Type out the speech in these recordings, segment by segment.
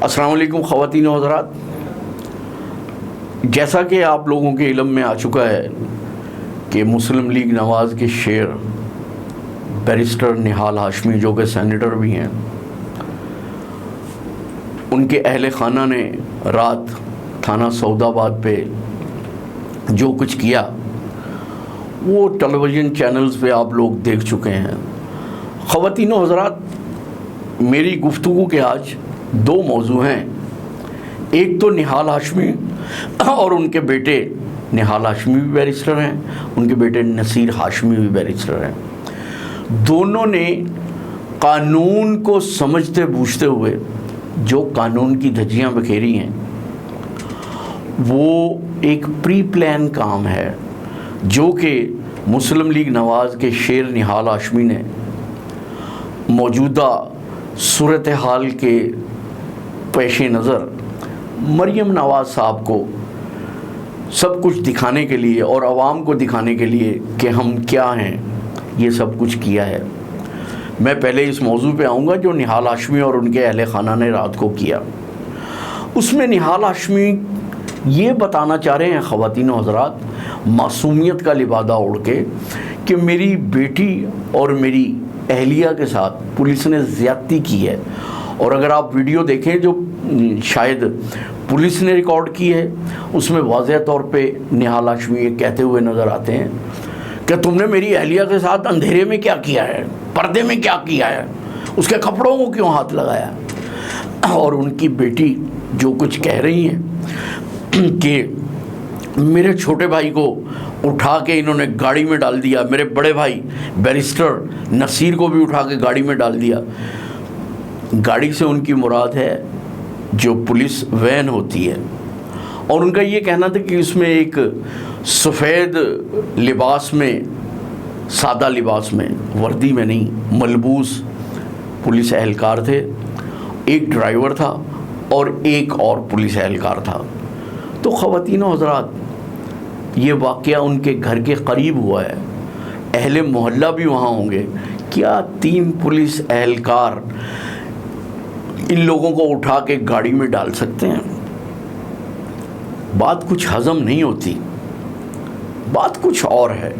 السلام علیکم خواتین و حضرات، جیسا کہ آپ لوگوں کے علم میں آ چکا ہے کہ مسلم لیگ نواز کے شیر بیرسٹر نہال ہاشمی، جو کہ سینیٹر بھی ہیں، ان کے اہل خانہ نے رات تھانہ سعود آباد پہ جو کچھ کیا وہ ٹیلی ویژن چینلز پہ آپ لوگ دیکھ چکے ہیں۔ خواتین و حضرات، میری گفتگو کے آج دو موضوع ہیں۔ ایک تو نہال ہاشمی اور ان کے بیٹے نہال ہاشمی بھی بیرسٹر ہیں، ان کے بیٹے نصیر ہاشمی بھی بیرسٹر ہیں۔ دونوں نے قانون کو سمجھتے بوجھتے ہوئے جو قانون کی دھجیاں بکھیری ہیں وہ ایک پری پلان کام ہے جو کہ مسلم لیگ نواز کے شیر نہال ہاشمی نے موجودہ صورتحال کے پیش نظر مریم نواز صاحب کو سب کچھ دکھانے کے لیے اور عوام کو دکھانے کے لیے کہ ہم کیا ہیں، یہ سب کچھ کیا ہے۔ میں پہلے اس موضوع پہ آؤں گا جو نہال ہاشمی اور ان کے اہل خانہ نے رات کو کیا۔ اس میں نہال ہاشمی یہ بتانا چاہ رہے ہیں خواتین و حضرات، معصومیت کا لبادہ اوڑھ کے، کہ میری بیٹی اور میری اہلیہ کے ساتھ پولیس نے زیادتی کی ہے۔ اور اگر آپ ویڈیو دیکھیں جو شاید پولیس نے ریکارڈ کی ہے، اس میں واضح طور پہ نہال ہاشمی یہ کہتے ہوئے نظر آتے ہیں کہ تم نے میری اہلیہ کے ساتھ اندھیرے میں کیا کیا ہے، پردے میں کیا کیا ہے، اس کے کپڑوں کو کیوں ہاتھ لگایا۔ اور ان کی بیٹی جو کچھ کہہ رہی ہیں کہ میرے چھوٹے بھائی کو اٹھا کے انہوں نے گاڑی میں ڈال دیا، میرے بڑے بھائی بیرسٹر نصیر کو بھی اٹھا کے گاڑی میں ڈال دیا۔ گاڑی سے ان کی مراد ہے جو پولیس وین ہوتی ہے، اور ان کا یہ کہنا تھا کہ اس میں ایک سفید لباس میں، سادہ لباس میں، وردی میں نہیں، ملبوس پولیس اہلکار تھے، ایک ڈرائیور تھا اور ایک اور پولیس اہلکار تھا۔ تو خواتین و حضرات، یہ واقعہ ان کے گھر کے قریب ہوا ہے، اہل محلہ بھی وہاں ہوں گے۔ کیا 3 پولیس اہلکار ان لوگوں کو اٹھا کے گاڑی میں ڈال سکتے ہیں؟ بات کچھ ہضم نہیں ہوتی، بات کچھ اور ہے۔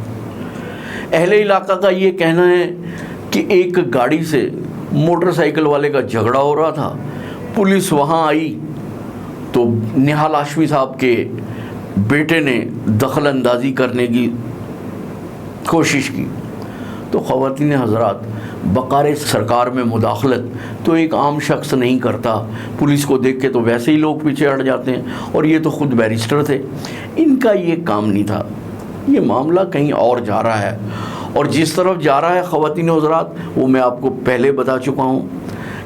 اہل علاقہ کا یہ کہنا ہے کہ ایک گاڑی سے موٹر سائیکل والے کا جھگڑا ہو رہا تھا، پولیس وہاں آئی تو نہال ہاشمی صاحب کے بیٹے نے دخل اندازی کرنے کی کوشش کی۔ تو خواتین حضرات، بقار سرکار میں مداخلت تو ایک عام شخص نہیں کرتا، پولیس کو دیکھ کے تو ویسے ہی لوگ پیچھے ہٹ جاتے ہیں، اور یہ تو خود بیرسٹر تھے، ان کا یہ کام نہیں تھا۔ یہ معاملہ کہیں اور جا رہا ہے، اور جس طرف جا رہا ہے خواتین حضرات وہ میں آپ کو پہلے بتا چکا ہوں۔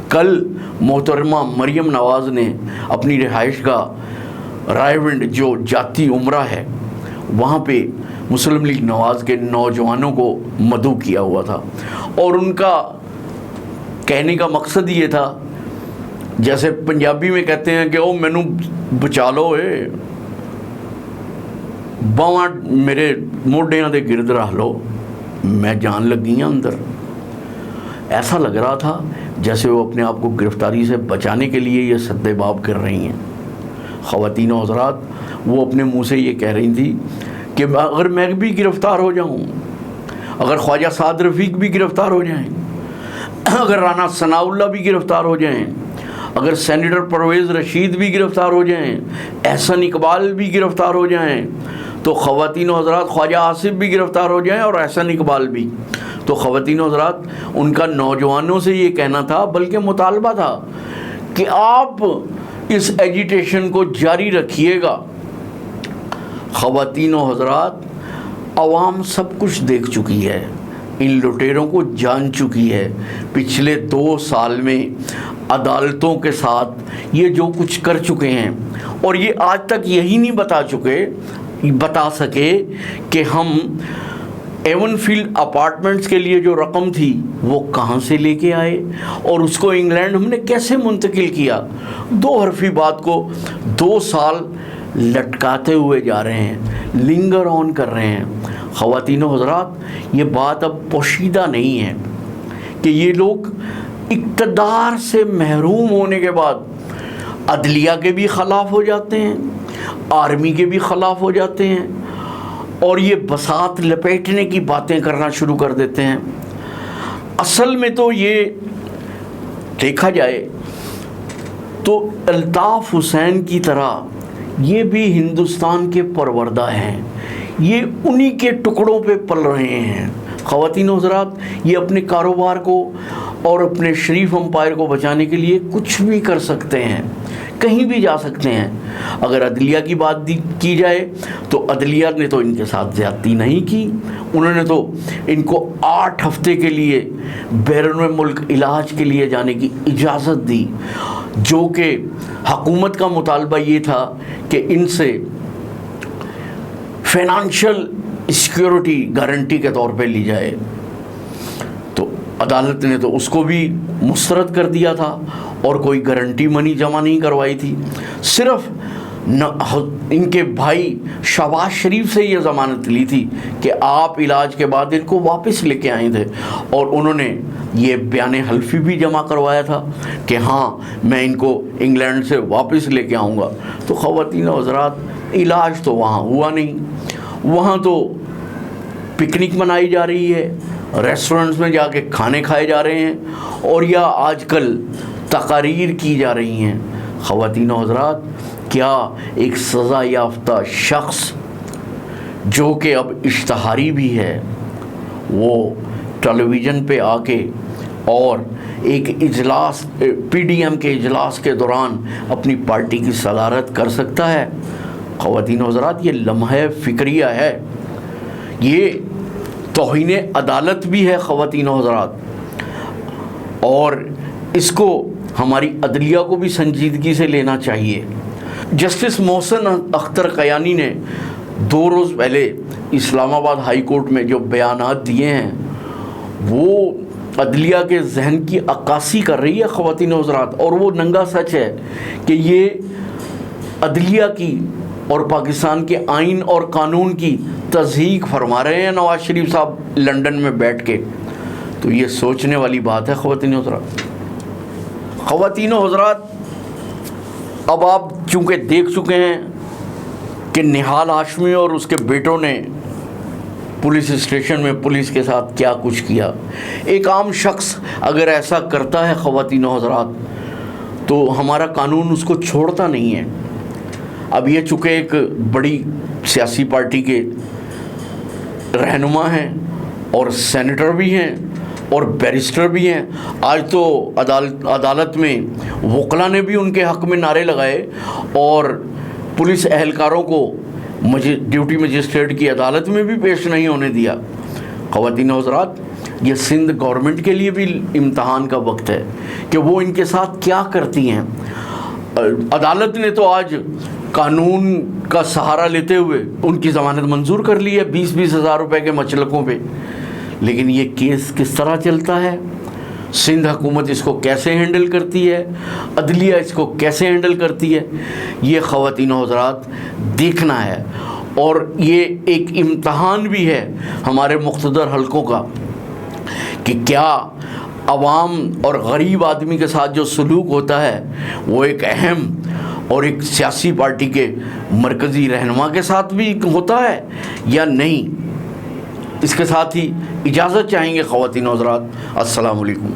کل محترمہ مریم نواز نے اپنی رہائش گاہ رائے ونڈ جو جاتی عمرہ ہے وہاں پہ مسلم لیگ نواز کے نوجوانوں کو مدعو کیا ہوا تھا، اور ان کا کہنے کا مقصد یہ تھا، جیسے پنجابی میں کہتے ہیں کہ او مینوں بچا لو، باواں میرے موڈیاں دے گرد رہ لو، میں جان لگی ہوں اندر۔ ایسا لگ رہا تھا جیسے وہ اپنے آپ کو گرفتاری سے بچانے کے لیے یہ سدے باب کر رہی ہیں۔ خواتین و حضرات، وہ اپنے منہ سے یہ کہہ رہی تھی کہ اگر میں بھی گرفتار ہو جاؤں، اگر خواجہ سعد رفیق بھی گرفتار ہو جائیں، اگر رانا ثناء اللہ بھی گرفتار ہو جائیں، اگر سینیٹر پرویز رشید بھی گرفتار ہو جائیں، احسن اقبال بھی گرفتار ہو جائیں، تو خواتین و حضرات خواجہ آصف بھی گرفتار ہو جائیں اور احسن اقبال بھی، تو خواتین و حضرات ان کا نوجوانوں سے یہ کہنا تھا، بلکہ مطالبہ تھا کہ آپ اس ایجیٹیشن کو جاری رکھیے گا۔ خواتین و حضرات، عوام سب کچھ دیکھ چکی ہے، ان لٹیروں کو جان چکی ہے۔ پچھلے 2 سال میں عدالتوں کے ساتھ یہ جو کچھ کر چکے ہیں، اور یہ آج تک یہی نہیں بتا سکے کہ ہم ایون فیلڈ اپارٹمنٹس کے لیے جو رقم تھی وہ کہاں سے لے کے آئے، اور اس کو انگلینڈ ہم نے کیسے منتقل کیا۔ 2 حرفی بات کو 2 سال لٹکاتے ہوئے جا رہے ہیں، لنگر آن کر رہے ہیں۔ خواتین و حضرات، یہ بات اب پوشیدہ نہیں ہے کہ یہ لوگ اقتدار سے محروم ہونے کے بعد عدلیہ کے بھی خلاف ہو جاتے ہیں، آرمی کے بھی خلاف ہو جاتے ہیں، اور یہ بساط لپیٹنے کی باتیں کرنا شروع کر دیتے ہیں۔ اصل میں تو یہ دیکھا جائے تو الطاف حسین کی طرح یہ بھی ہندوستان کے پروردہ ہیں، یہ انہی کے ٹکڑوں پہ پل رہے ہیں۔ خواتین و حضرات، یہ اپنے کاروبار کو اور اپنے شریف امپائر کو بچانے کے لیے کچھ بھی کر سکتے ہیں، کہیں بھی جا سکتے ہیں۔ اگر عدلیہ کی بات کی جائے تو عدلیہ نے تو ان کے ساتھ زیادتی نہیں کی، انہوں نے تو ان کو 8 ہفتے کے لیے بیرون ملک علاج کے لیے جانے کی اجازت دی، جو کہ حکومت کا مطالبہ یہ تھا کہ ان سے فائنانشل سیکیورٹی گارنٹی کے طور پہ لی جائے۔ تو عدالت نے تو اس کو بھی مسترد کر دیا تھا اور کوئی گارنٹی منی جمع نہیں کروائی تھی، صرف ان کے بھائی شہباز شریف سے یہ ضمانت لی تھی کہ آپ علاج کے بعد ان کو واپس لے کے آئے تھے، اور انہوں نے یہ بیان حلفی بھی جمع کروایا تھا کہ ہاں میں ان کو انگلینڈ سے واپس لے کے آؤں گا۔ تو خواتین و حضرات، علاج تو وہاں ہوا نہیں، وہاں تو پکنک منائی جا رہی ہے، ریسٹورنٹس میں جا کے کھانے کھائے جا رہے ہیں، اور یا آج کل تقاریر کی جا رہی ہیں۔ خواتین و حضرات، کیا ایک سزا یافتہ شخص جو کہ اب اشتہاری بھی ہے، وہ ٹیلی ویژن پہ آ کے اور ایک اجلاس پی ڈی ایم کے اجلاس کے دوران اپنی پارٹی کی صدارت کر سکتا ہے؟ خواتین و حضرات، یہ لمحہ فکریہ ہے، یہ توہین عدالت بھی ہے خواتین و حضرات، اور اس کو ہماری عدلیہ کو بھی سنجیدگی سے لینا چاہیے۔ جسٹس محسن اختر قیانی نے 2 روز پہلے اسلام آباد ہائی کورٹ میں جو بیانات دیے ہیں، وہ عدلیہ کے ذہن کی عکاسی کر رہی ہے خواتین و حضرات، اور وہ ننگا سچ ہے کہ یہ عدلیہ کی اور پاکستان کے آئین اور قانون کی تضحیق فرما رہے ہیں نواز شریف صاحب لندن میں بیٹھ کے۔ تو یہ سوچنے والی بات ہے خواتین و حضرات۔ خواتین و حضرات، اب آپ چونکہ دیکھ چکے ہیں کہ نہال ہاشمی اور اس کے بیٹوں نے پولیس اسٹیشن میں پولیس کے ساتھ کیا کچھ کیا۔ ایک عام شخص اگر ایسا کرتا ہے خواتین و حضرات، تو ہمارا قانون اس کو چھوڑتا نہیں ہے۔ اب یہ چونکہ ایک بڑی سیاسی پارٹی کے رہنما ہیں اور سینیٹر بھی ہیں اور بیرسٹر بھی ہیں، آج تو عدالت میں وکلا نے بھی ان کے حق میں نعرے لگائے اور پولیس اہلکاروں کو ڈیوٹی مجسٹریٹ کی عدالت میں بھی پیش نہیں ہونے دیا۔ خواتین و حضرات، یہ سندھ گورنمنٹ کے لیے بھی امتحان کا وقت ہے کہ وہ ان کے ساتھ کیا کرتی ہیں۔ عدالت نے تو آج قانون کا سہارا لیتے ہوئے ان کی ضمانت منظور کر لی ہے 20-20 ہزار روپے کے مچلقوں پہ، لیکن یہ کیس کس طرح چلتا ہے، سندھ حکومت اس کو کیسے ہینڈل کرتی ہے، عدلیہ اس کو کیسے ہینڈل کرتی ہے، یہ خواتین و حضرات دیکھنا ہے، اور یہ ایک امتحان بھی ہے ہمارے مقتدر حلقوں کا کہ کیا عوام اور غریب آدمی کے ساتھ جو سلوک ہوتا ہے وہ ایک اہم اور ایک سیاسی پارٹی کے مرکزی رہنما کے ساتھ بھی ہوتا ہے یا نہیں۔ اس کے ساتھ ہی اجازت چاہیں گے خواتین و حضرات۔ السلام علیکم۔